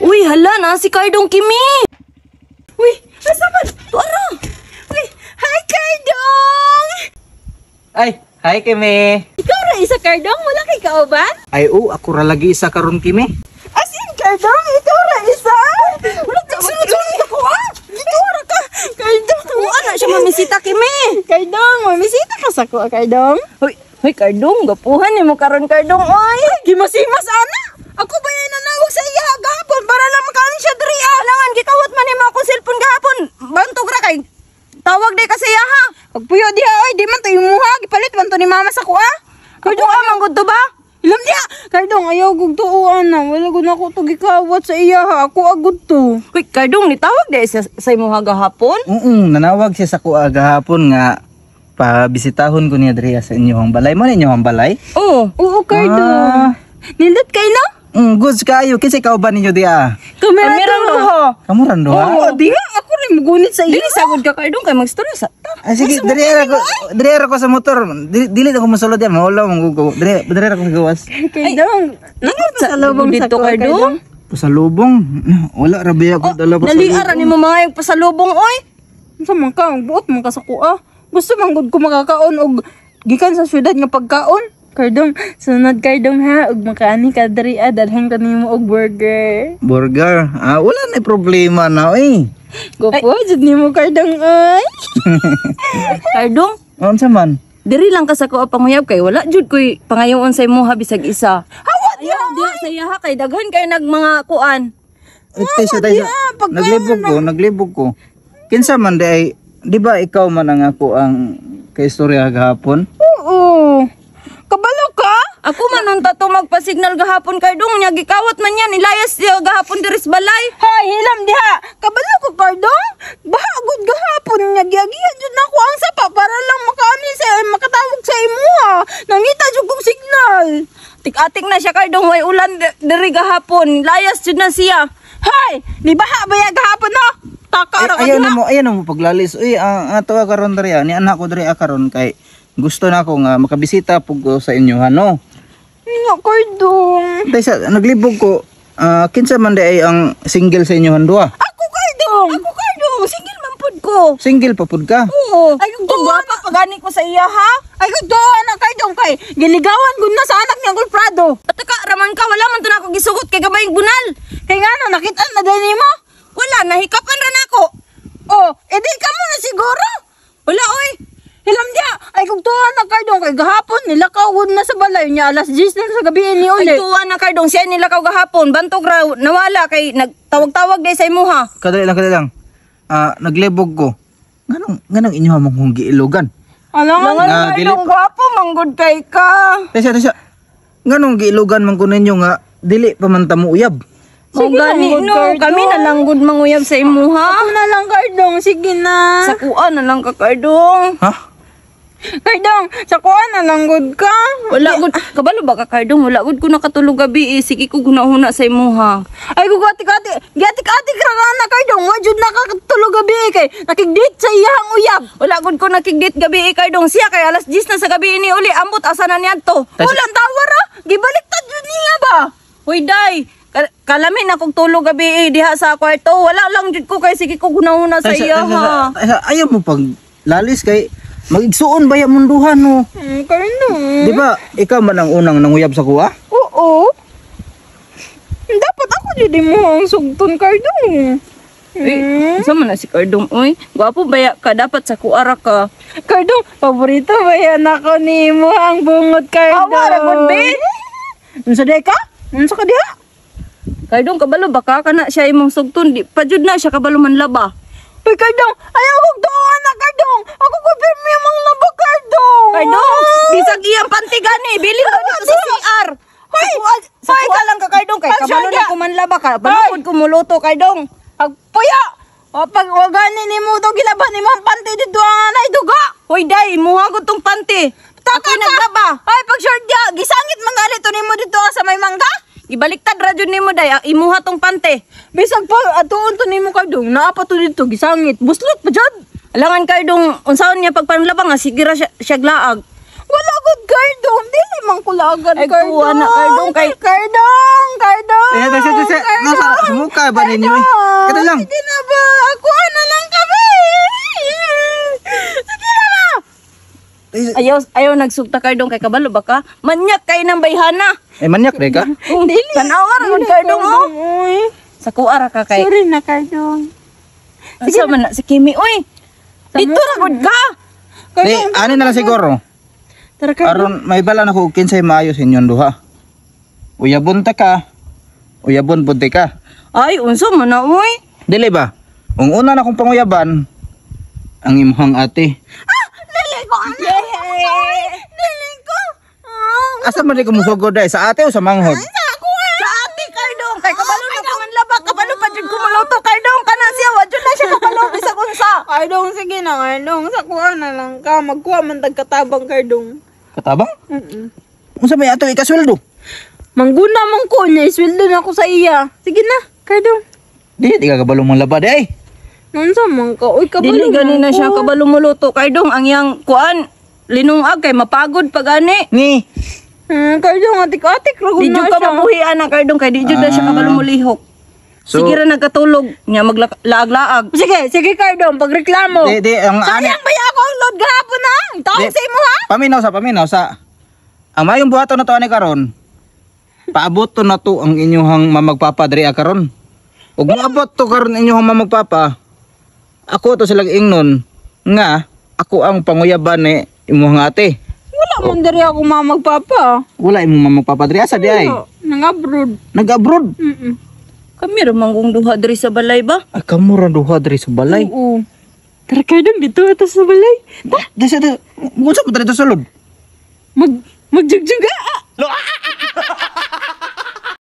Uy, hala na si Cardong Kimi. Uy, asa man? Tuara. Uy, hi Cardong. Ay, hi Kimi. Ikaw ra isa Cardong, wala kay kauban? Ay, ako ra lagi isa karon Kimi. As in Cardong, ikaw ra isa. Wala ka sunod ako ah. Dito ra ka. Cardong, Ano siya mamisita Kimi? Cardong, mamisita ka sa ko Cardong. Hoy Cardong, gapuhan ni mo karon Cardong oy. Gimasimas ana. Ako ba yan nanawag sa iya gahapon para lang makaon siya diri ah. Alangan gikawat man nimo akong cellphone gahapon. Bantog ra kay. Tawag day ka sa iya ha. Pagpuyo diha oy, di man to imuha gipalit man to ni mama sa kuha. Cardong amang gud to ba? Ilam diha. Cardong ayaw gug tuuan na. Wala gud nako to gikawat sa iya ha. Ako agud to. Hoy Cardong, nitawag day sa imo gahapon. Nanawag siya sa kuha gahapon nga pabisitahon ko niya diri sa inyong balay. Mo inyong balay? Oh, Oo Cardong. Nindot kay no? Goods kayo kinsa ikaw ba ninyo diya? Kamera Kamera to. Kamu rando ha? Oo, di nga ako rin mugunit sa iya. dili sagod ka Cardong kay magstorya sa ta. Ay sige, diri ra ko sa motor. Dili ako mosulod diya, maulo manggugo. Diri ra ko gawas. Cardong. Nangot sa Salubong sa dito kuha, Cardong. Pasalubong. Wala ra biya ko dala pasalubong. Naliara ni mo mga yung pasalubong oy. Sa man ka, buot man ka sa kuha. Gusto man gud ko makakaon og gikan sa syudad nga pagkaon. Cardong, sunod Cardong ha, og makaani ka diri dalhan ka nimo og burger. Burger. Wala na problema na eh. Go po, jud nimo Cardong ay. Cardong, Unsa man? diri lang ka sa ko panguyab kay wala jud koy pangayoon sa imo ha bisag isa. Hawat Ayaw diha sa iya ha kay daghan kay nag mga kuan. Tayo. Naglibog ko. Kinsa man di ay, di ba ikaw man ang ako ang kaistorya gahapon? Oo. Kabalo ka? Ako man unta to magpa-signal gahapon Cardong nya gikawat man yan ilayas siya gahapon diri sa balay. Hay, hilam diha. Kabalo ko Cardong? Baha gud gahapon nga giagiya jud nako ang sapa para lang makaani sa makatawag sa imo ha. Nangita jud kog signal. Tik-atik na siya Cardong way ulan diri gahapon layas jud na siya. Hay, di baha ba ya gahapon no? Taka ra ka Ayaw diha. na mo paglalis. Uy, ato karon diri ni anak ko diri karon kay gusto na ako nga makabisita pug ko sa inyo no. Nga Cardong. Dahil sa naglibog ko, kinsa man di ay ang single sa inyo duha? Ako Cardong. Ako Cardong single man pud ko. Single pa pud ka? Oo. Ay kung Tuwa pa pagani ko sa iya ha. Ay kung doon na Cardong kay giligawan gud na sa anak niya gul Prado. At ka raman ka wala man to na ako gisugot kay gabayng bunal. Kay ngano nakita na din mo? Wala nahikapan ra nako. Oh, edi ka mo na siguro. Wala oy. Hilam dia, ay kung tuwa na Cardong kay gahapon nilakawon na sa balay niya alas 10 na sa gabi ni Ay uli. tuwa na Cardong siya nila kaw gahapon bantog ra nawala kay nagtawag-tawag day sa imo ha. Kadali lang. Naglibog ko. Ganong inyo mo kong giilogan. Alam Langan Nga, Cardong gwapo manggod kay ka. Tasya. Ganong giilogan man ko ninyo nga dili pa man ta mo uyab. O gani lang, no, Cardong. kami na lang gud manguyab sa imo ha. Ako na lang Cardong, sige na. Sa kuan na lang ka Cardong. Ha? Cardong, sa kuha na lang gud ka. Wala gud kabalo ba ka Cardong wala gud ko nakatulog gabi sige ko gunahuna sa imo ha. Ay kung gati-gati ra na Cardong, wa jud nakatulog gabi kay nakigdate sa iyang uyab. Wala gud ko nakigdit gabi Cardong siya kay alas 10 na sa gabi ni uli ambot asa na niadto. Ulan tawar ah, gibaliktad jud niya ba? Hoy day, kalamin akong tulog gabi diha sa kwarto. Wala lang jud ko kay sige ko gunahuna sa iya ha. Ayaw mo pag lalis kay magigsuon ba ya munduhan no. Cardong. Di ba ikaw man ang unang nanguyab sa kuha? Oo. Dapat ako jud mo ang sugton Cardong. Sa man na si Cardong oy. Gwapo baya ka dapat sa kuara ka. Cardong, paborito ba yan ako ni mo ang bungot Cardong? Awara gud be. Unsa day ka? Unsa ka diha? Cardong kabalo ba ka kana siya imong sugton di pa jud na siya kabalo man laba. Uy, Cardong! Ayaw kong doon na, Cardong! Ako ko pirmi ang naba, Cardong! Cardong, bisag iyang pantigani, bilin ko dito sa CR. Hoy! Sa kuha lang ka Cardong kay Ay, kabalo Sharda! na kumanlaba ka. Balukod ko muluto Cardong. Agpuya! O pag wagani ni mo to gilaban ni mo ang panty dito ang anay duga! Hoy day, muhagod tong panty. Ako'y naglaba. Ay, pag short dia, gisangit manggalit to ni mo dito sa may mangga? Ibaliktad ra jud nimo day, imuha tong panty. Bisag pa, atuon to ni mo, Cardong, naapa to dito, gisangit. Buslot pa dyan! Alangan Cardong, unsaon niya pagpanlaba nga sige ra siya glaag. Wala good, Cardong! Dili man kulagan, Ay, Cardong! kuha na, Cardong, kay- Cardong! Nasa sumuka ba ninyo eh? Kada lang. Sige na ba? Ako na lang kami. Sige na ba? Ayaw nagsugta kardong kay kabalo baka. Manyak kay nang bayhana. Eh, manyak de ka? Dili. Tanawa ra gud kardong oh. Uy. Sa kuara ka kay. Sorry na, Kardong. Asa man na si Kimi oy. Dito ra gud ka. Di, ano na lang siguro. Tara, Kardong. Aron may bala na ko kinsay maayo sa inyong duha. Uyabon ta ka. Uyabon punti ka. Ay, unsa man na oy. Dili ba? Ang una na kong panguyaban, ang imuhang ate. Dili ko, anak. Dili ko. Asa man di ko musugod dai? Sa ate o sa manghod? Sa ate kardong kay kabalo na kaman laba kabalo pa jud ko muluto kardong kana siya wa jud na siya kabalo bisag unsa. Kardong, sige na, Kardong. Sakuha na lang ka. Magkuha man tagkatabang, Kardong. Katabang? Mm-mm. Unsa may ato ikasweldo? Mangguna man ko niya. Isweldo na ako sa iya. Sige na, Kardong. Di ka kabalong mong laba day. Nunsa man ka? Uy, kabalo Dili gani na man siya ko. kabalo muluto kardong ang yang kuan linungag kay mapagod pa gani. Ni. Kardong, atik-atik. Ragon Di na jud ka siya. mabuhian na kardong kay di jud na siya kabalo mulihok. So, Sige ra nagkatulog nya maglaag-laag. Sige, Kardong. Pagreklamo. di ang ani. Sayang ba ako ang load gahapon ha? Tawag Di. sa imo ha? Paminaw sa. Ang mayong buhaton na to ani karon. Paabot to na to ang inyong mamagpapadri karon. Ug moabot to karon inyong mamagpapa. Ako to silang ingnon nga ako ang panguyaban ni imuhang ate. Wala man diri ako mamagpapa. Wala imong mamagpapadri asa di ay. Nang-abroad. Nag-abroad. Kami ra manggong duha diri sa balay ba? Ay kamo ra duha diri sa balay. Oo. Tara Kardong, bito ito sa balay. Di sa unsa mo diri to sulod? Magjugjuga.